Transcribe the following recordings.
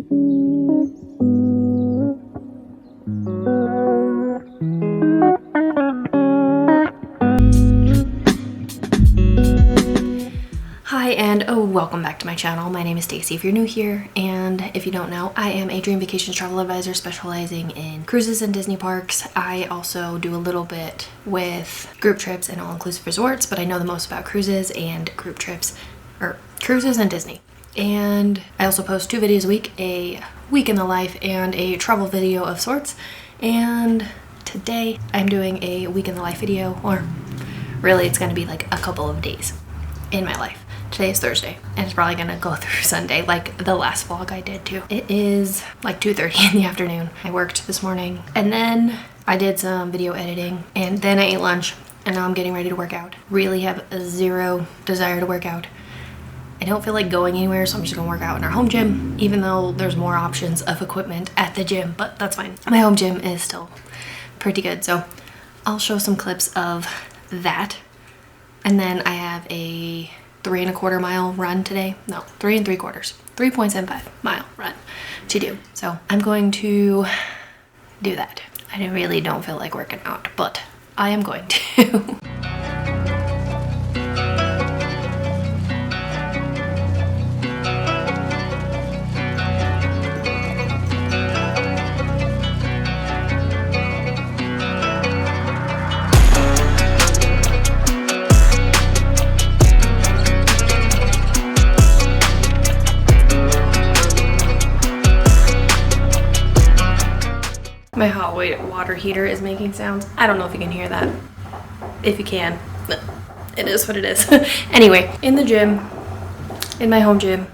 Hi and welcome back to my channel. My name is Stacy if you're new here, and if you don't know, I am a Dream Vacations travel advisor specializing in cruises and Disney parks. I also do a little bit with group trips and all-inclusive resorts, but I know the most about cruises and group trips, or cruises and Disney. And I also post 2 videos a week, a week in the life and a travel video of sorts. And today I'm doing a week in the life video, or really it's going to be like a couple of days in my life. Today is Thursday, and it's probably gonna go through Sunday, like the last vlog I did too. It is like 2:30 in the afternoon. I worked this morning, and then I did some video editing, and then I ate lunch, and now I'm getting ready to work out. Really have zero desire to work out. I don't feel like going anywhere, so I'm just gonna work out in our home gym, even though there's more options of equipment at the gym, but that's fine. My home gym is still pretty good, so I'll show some clips of that. And then I have a 3 1/4 mile run today. No, 3 3/4, 3.75 mile run to do. So I'm going to do that. I really don't feel like working out, but I am going to. My hot water heater is making sounds. I don't know if you can hear that. If you can, but it is what it is. Anyway, in the gym, in my home gym,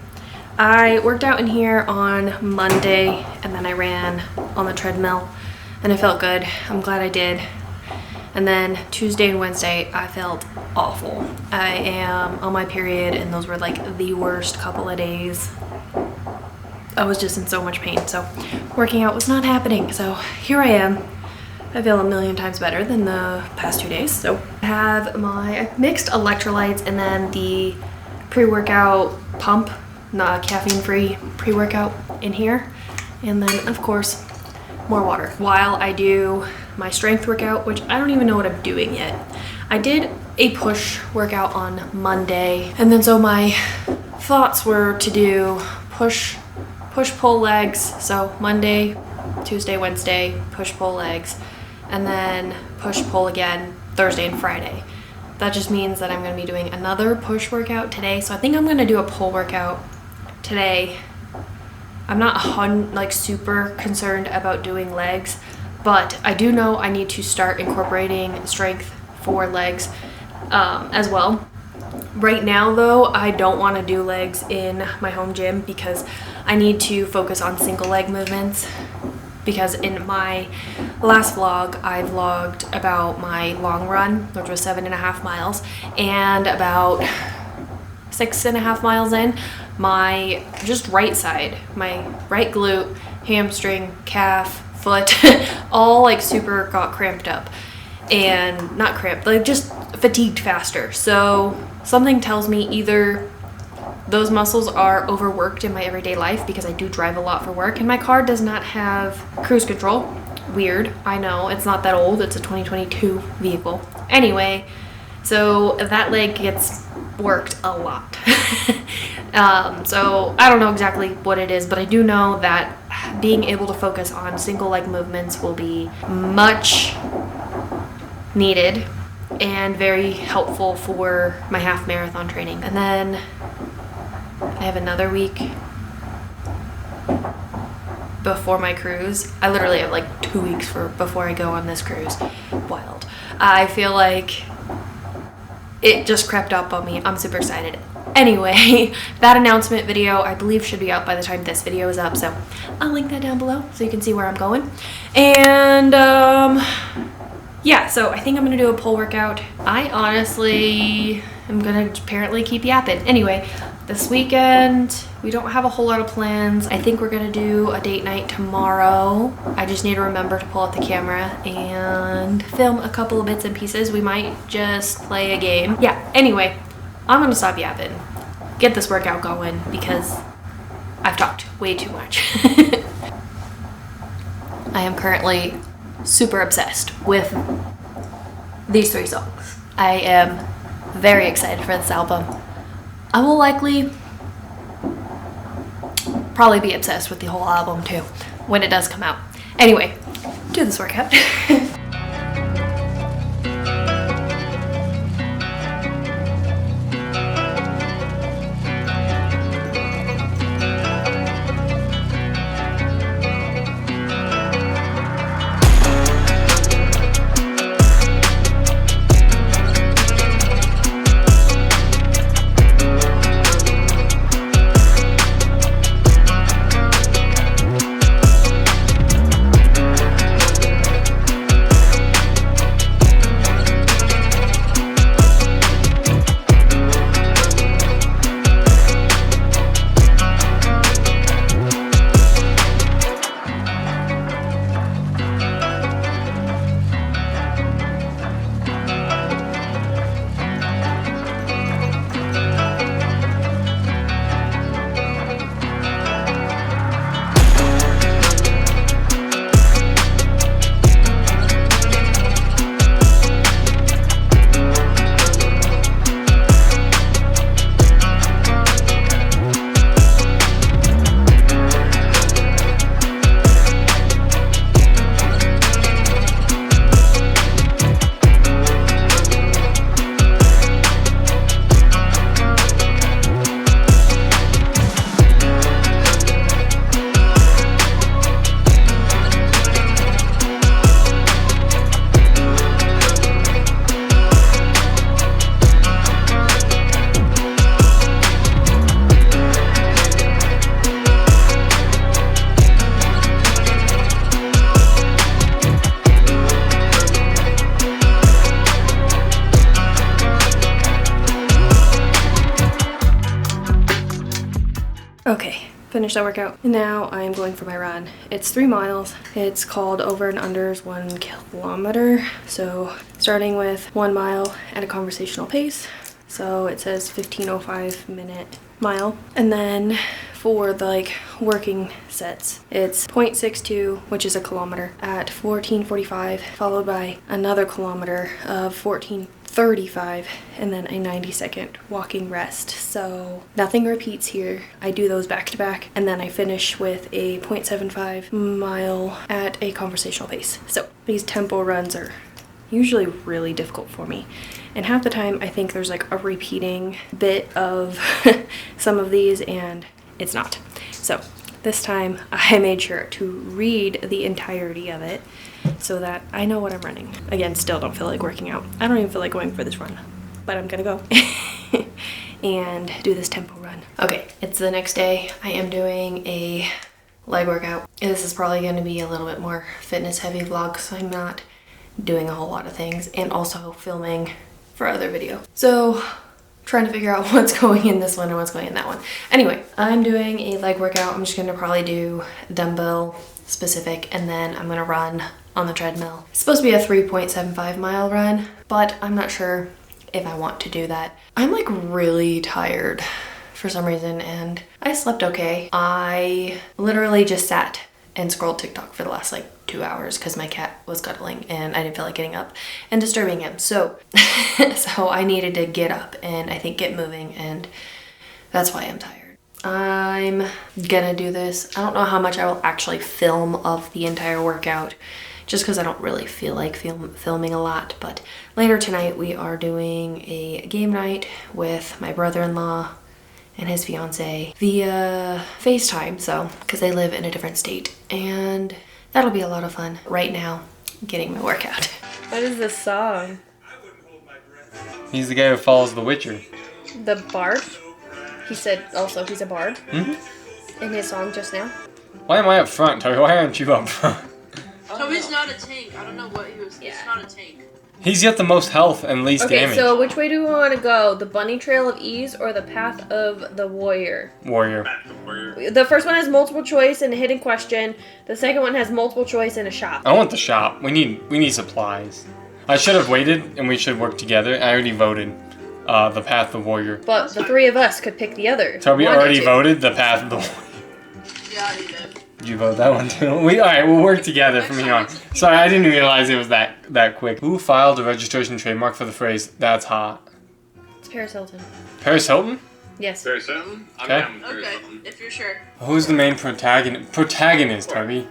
I worked out in here on Monday, and then I ran on the treadmill, and it felt good. I'm glad I did. And then Tuesday and Wednesday, I felt awful. I am on my period, and those were like the worst couple of days. I was just in so much pain, so working out was not happening. So here I am. I feel a million times better than the past 2 days. So I have my mixed electrolytes and then the pre-workout pump, not caffeine-free pre-workout in here. And then of course, more water. While I do my strength workout, which I don't even know what I'm doing yet. I did a push workout on Monday. And then so my thoughts were to do push-pull legs, so Monday, Tuesday, Wednesday, push-pull legs, and then push-pull again Thursday and Friday. That just means that I'm going to be doing another push workout today, so I think I'm going to do a pull workout today. I'm not like super concerned about doing legs, but I do know I need to start incorporating strength for legs as well. Right now though, I don't want to do legs in my home gym because I need to focus on single leg movements, because in my last vlog, I vlogged about my long run, which was 7.5 miles, and about 6.5 miles in, my just right side, my right glute, hamstring, calf, foot, all like super got cramped up. And not cramped, like just fatigued faster. So something tells me either those muscles are overworked in my everyday life, because I do drive a lot for work and my car does not have cruise control. Weird, I know, it's not that old, it's a 2022 vehicle. Anyway, so that leg gets worked a lot. So I don't know exactly what it is, but I do know that being able to focus on single leg movements will be much needed and very helpful for my half marathon training. And then I have another week before my cruise. I literally have like 2 weeks before I go on this cruise. Wild. I feel like it just crept up on me. I'm super excited. Anyway, that announcement video I believe should be out by the time this video is up, so I'll link that down below so you can see where I'm going. And yeah, so I think I'm gonna do a pull workout. I honestly am gonna apparently keep yapping. Anyway, this weekend we don't have a whole lot of plans. I think we're gonna do a date night tomorrow. I just need to remember to pull out the camera and film a couple of bits and pieces. We might just play a game. Yeah, anyway, I'm gonna stop yapping, get this workout going, because I've talked way too much. I am currently super obsessed with these 3 songs. I am very excited for this album. I will likely probably be obsessed with the whole album too when it does come out. Anyway, do this workout. Okay, finished that workout. Now I'm going for my run. It's 3 miles. It's called Over and Unders 1 kilometer. So starting with 1 mile at a conversational pace. So it says 15:05 minute mile. And then for the like working sets, it's 0.62, which is a kilometer, at 14:45, followed by another kilometer of 14:35, and then a 90-second walking rest. So nothing repeats here. I do those back to back, and then I finish with a 0.75 mile at a conversational pace. So these tempo runs are usually really difficult for me, and half the time I think there's like a repeating bit of some of these, and it's not. So this time I made sure to read the entirety of it so that I know what I'm running. Again, still don't feel like working out. I don't even feel like going for this run, but I'm gonna go and do this tempo run. Okay, it's the next day. I am doing a leg workout. This is probably gonna be a little bit more fitness heavy vlog because I'm not doing a whole lot of things, and also filming for other video. So trying to figure out what's going in this one and what's going in that one. Anyway, I'm doing a leg workout. I'm just gonna probably do dumbbell specific, and then I'm gonna run on the treadmill. It's supposed to be a 3.75 mile run, but I'm not sure if I want to do that. I'm like really tired for some reason, and I slept okay. I literally just sat and scrolled TikTok for the last like 2 hours because my cat was cuddling and I didn't feel like getting up and disturbing him. So I needed to get up and I think get moving, and that's why I'm tired. I'm gonna do this. I don't know how much I will actually film of the entire workout just because I don't really feel like filming a lot, but later tonight we are doing a game night with my brother-in-law and his fiance via FaceTime, so because they live in a different state, and that'll be a lot of fun. Right now, getting my workout. What is this song? He's the guy who follows The Witcher. The bard? He said also he's a bard? Mm-hmm. In his song just now? Why am I up front, Toby? Why aren't you up front? Toby's not a tank. I don't know what he was. Yeah. He's not a tank. He's got the most health and least damage. Okay, so which way do we want to go? The bunny trail of ease or the path of the warrior? Warrior. The first one has multiple choice and a hidden question. The second one has multiple choice and a shop. I want the shop. We need supplies. I should have waited and we should work together. I already voted the path of the warrior. But the 3 of us could pick the other. Toby already voted the path of the warrior. Yeah, you did. Did you vote that one too? Alright, we'll work together from here on. Sorry, I didn't realize it was that quick. Who filed a registration trademark for the phrase, "That's hot"? It's Paris Hilton. Paris Hilton? Yes. Paris Hilton? I'm Okay. down with Paris Okay, Hilton. if you're sure. Who's the main protagonist, Harvey?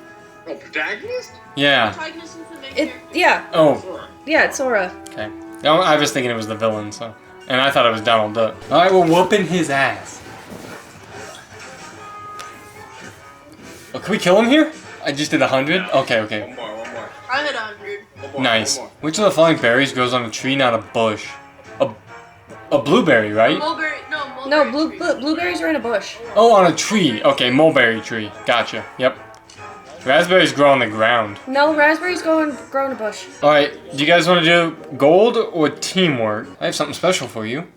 Oh, protagonist? Yeah. Protagonist is the main It, character. yeah. Oh, Sure. Yeah, it's Sora. okay. No, I was thinking it was the villain, so. And I thought it was Donald Duck. Alright, we're whooping his ass. Oh, can we kill him here? I just did 100? Okay, okay. One more. I hit 100. One more, Nice. one more. Which of the following berries grows on a tree, not a bush? A blueberry, right? Mulberry, no, mulberry No, tree. blueberries are in a bush. Oh, on a tree. Okay, mulberry tree. Gotcha. Yep. Raspberries grow on the ground. No, raspberries grow in a bush. Alright, do you guys want to do gold or teamwork? I have something special for you.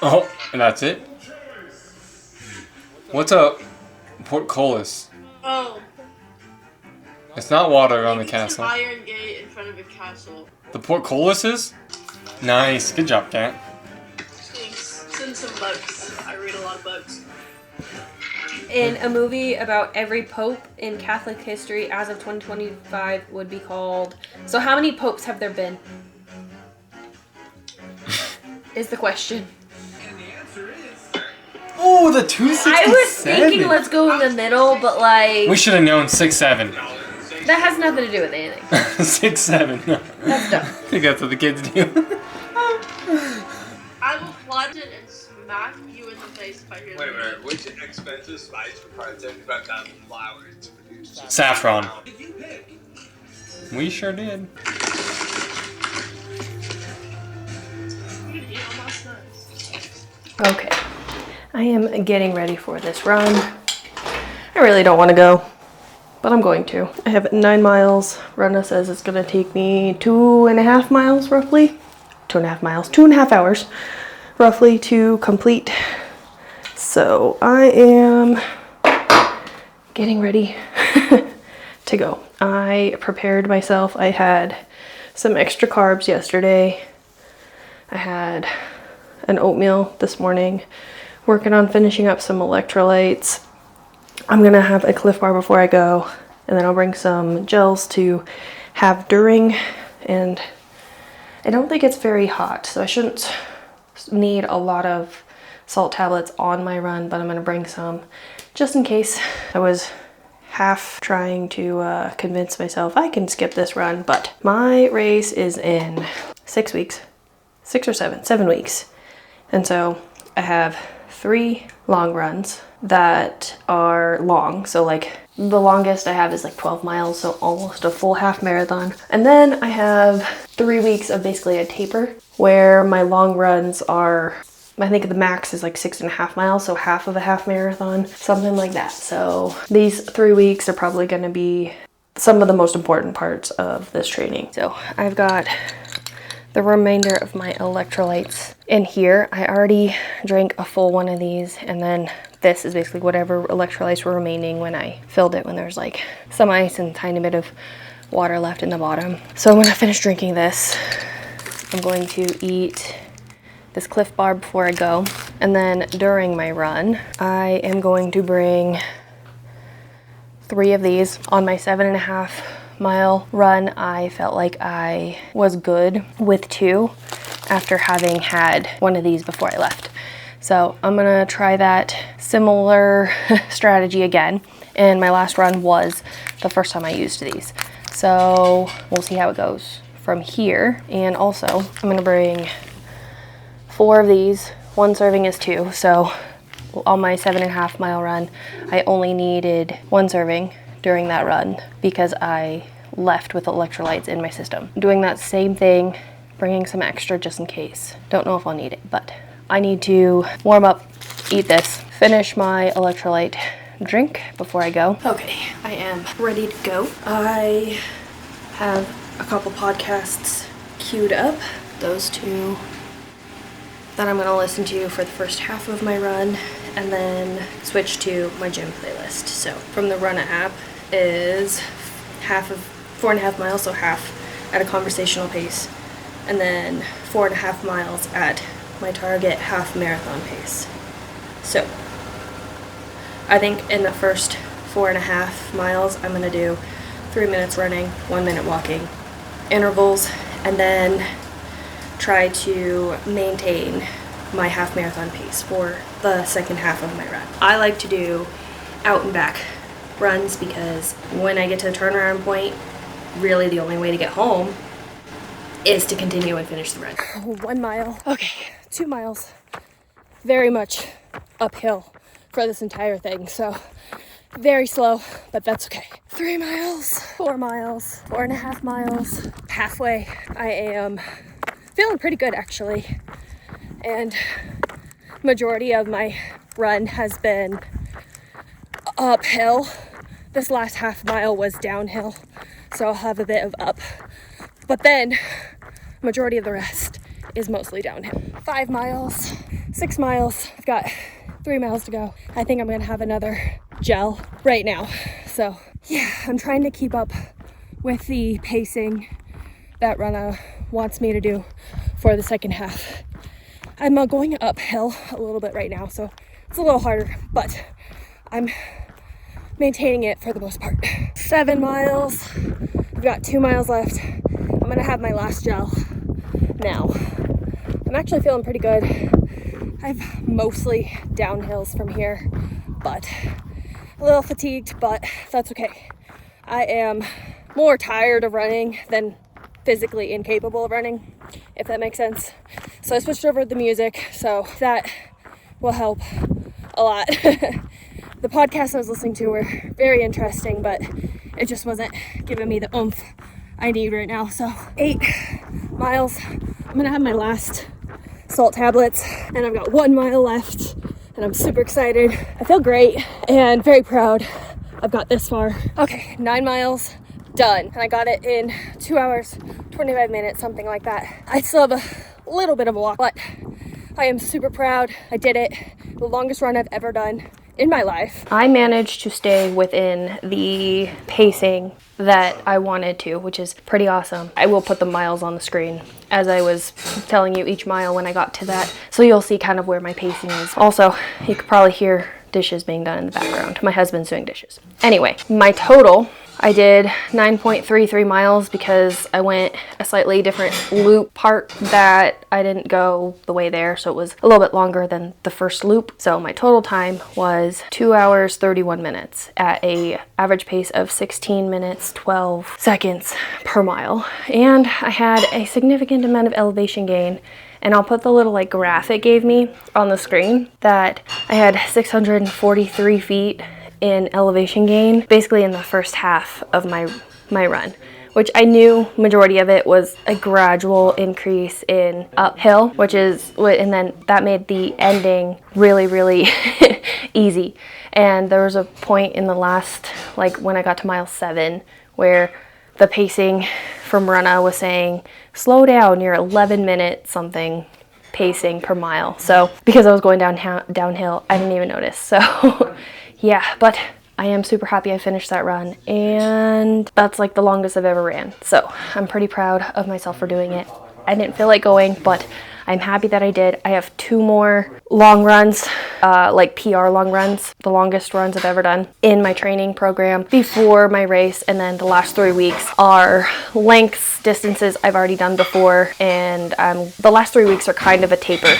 Oh, and that's it? What's a portcullis? Oh. It's not water around the Maybe it's castle. an iron gate in front of a castle. The portcullis is? Nice. Good job, Cat. Send some books. I read a lot of books. In a movie about every pope in Catholic history as of 2025 would be called... So how many popes have there been? Is the question. Oh, the 267. I was thinking let's go in the middle, but like... We should have known 6'7". That has nothing to do with anything. 6'7". No. That's dumb. I think that's what the kids do. I will plunge it and smack you in the face if I hear Wait a that. minute. Which expensive spice requires 75,000 flowers to produce? Saffron. We sure did. You can eat almost nuts. Okay. I am getting ready for this run. I really don't want to go, but I'm going to. I have 9 miles. Runna says it's going to take me 2.5 miles roughly. 2.5 miles. 2.5 hours roughly to complete. So I am getting ready to go. I prepared myself. I had some extra carbs yesterday. I had an oatmeal this morning. Working on finishing up some electrolytes. I'm gonna have a Cliff Bar before I go, and then I'll bring some gels to have during, and I don't think it's very hot, so I shouldn't need a lot of salt tablets on my run, but I'm gonna bring some just in case. I was half trying to convince myself I can skip this run, but my race is in 6 weeks, 6 or 7 weeks, and so I have 3 long runs that are long. So like the longest I have is like 12 miles, so almost a full half marathon. And then I have 3 weeks of basically a taper where my long runs are, I think the max is like 6.5 miles, so half of a half marathon, something like that. So these 3 weeks are probably gonna be some of the most important parts of this training. So I've got the remainder of my electrolytes in here. I already drank a full one of these, and then this is basically whatever electrolytes were remaining when I filled it, when there's like some ice and a tiny bit of water left in the bottom. So when I finish drinking this, I'm going to eat this Cliff Bar before I go, and then during my run I am going to bring 3 of these. On my 7.5 mile run, I felt like I was good with 2 after having had one of these before I left. So I'm gonna try that similar strategy again. And my last run was the first time I used these. So we'll see how it goes from here. And also I'm gonna bring 4 of these. 1 serving is 2. So on my 7.5 mile run, I only needed 1 serving during that run because I left with electrolytes in my system. Doing that same thing, bringing some extra just in case. Don't know if I'll need it, but I need to warm up, eat this, finish my electrolyte drink before I go. Okay, I am ready to go. I have a couple podcasts queued up. Those 2 that I'm gonna listen to for the first half of my run, and then switch to my gym playlist. So from the Runna app is half of 4.5 miles, so half at a conversational pace, and then 4.5 miles at my target half marathon pace. So I think in the first 4.5 miles, I'm gonna do 3 minutes running, 1 minute walking, intervals, and then try to maintain my half marathon pace for the second half of my run. I like to do out and back runs because when I get to the turnaround point, really the only way to get home is to continue and finish the run. 1 mile. Okay, 2 miles. Very much uphill for this entire thing, so very slow, but that's okay. 3 miles, 4 miles, 4.5 miles. Halfway. I am feeling pretty good actually. And majority of my run has been uphill. This last half mile was downhill, so I'll have a bit of up. But then majority of the rest is mostly downhill. 5 miles, 6 miles. I've got 3 miles to go. I think I'm gonna have another gel right now. So yeah, I'm trying to keep up with the pacing that Runna wants me to do for the second half. I'm going uphill a little bit right now, so it's a little harder, but I'm maintaining it for the most part. 7 miles. I've got 2 miles left. I'm gonna have my last gel now. I'm actually feeling pretty good. I've mostly downhills from here, but a little fatigued, but that's okay. I am more tired of running than physically incapable of running, if that makes sense. So I switched over to the music, so that will help a lot. The podcasts I was listening to were very interesting, but it just wasn't giving me the oomph I need right now. So 8 miles. I'm gonna have my last salt tablets, and I've got 1 mile left, and I'm super excited. I feel great and very proud I've got this far. Okay, 9 miles done, and I got it in 2 hours, 25 minutes, something like that. I still have a little bit of a walk, but I am super proud. I did it. The longest run I've ever done in my life. I managed to stay within the pacing that I wanted to, which is pretty awesome. I will put the miles on the screen as I was telling you each mile when I got to that, so you'll see kind of where my pacing is. Also, you could probably hear dishes being done in the background. My husband's doing dishes. Anyway, my total, I did 9.33 miles because I went a slightly different loop part that I didn't go the way there, so it was a little bit longer than the first loop. So my total time was 2 hours 31 minutes at a average pace of 16 minutes 12 seconds per mile, and I had a significant amount of elevation gain. And I'll put the little like graph it gave me on the screen that I had 643 feet in elevation gain basically in the first half of my run, which I knew majority of it was a gradual increase in uphill, which is what, and then that made the ending really easy. And there was a point in the last, like when I got to mile 7, where the pacing from Runna was saying, slow down, you're 11 minutes something pacing per mile. So because I was going downhill, I didn't even notice. So yeah, but I am super happy I finished that run, and that's like the longest I've ever ran. So I'm pretty proud of myself for doing it. I didn't feel like going, but I'm happy that I did. I have 2 more long runs, like PR long runs, the longest runs I've ever done in my training program before my race. And then the last 3 weeks are lengths, distances I've already done before. And the last 3 weeks are kind of a taper,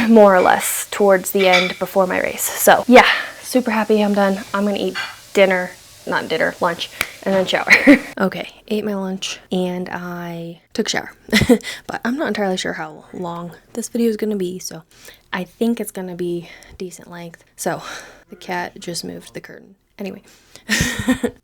more or less, towards the end before my race. So yeah, super happy I'm done. I'm gonna eat lunch, and then shower. Okay, ate my lunch and I took a shower. But I'm not entirely sure how long this video is gonna be, so I think it's gonna be decent length. So the cat just moved the curtain. Anyway,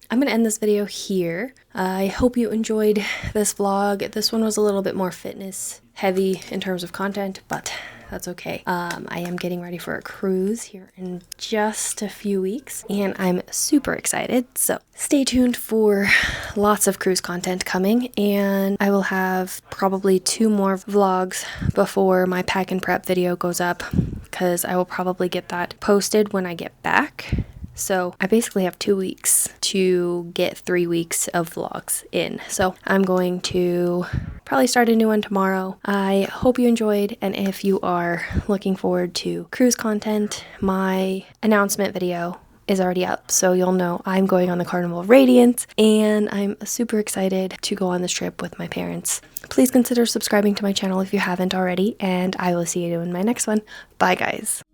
I'm gonna end this video here. I hope you enjoyed this vlog. This one was a little bit more fitness heavy in terms of content, but that's okay. I am getting ready for a cruise here in just a few weeks, and I'm super excited. So stay tuned for lots of cruise content coming, and I will have probably 2 more vlogs before my pack and prep video goes up, because I will probably get that posted when I get back. So I basically have 2 weeks to get 3 weeks of vlogs in. So I'm going to probably start a new one tomorrow. I hope you enjoyed, and if you are looking forward to cruise content, my announcement video is already up, so you'll know I'm going on the Carnival of Radiance, and I'm super excited to go on this trip with my parents. Please consider subscribing to my channel if you haven't already, and I will see you in my next one. Bye, guys.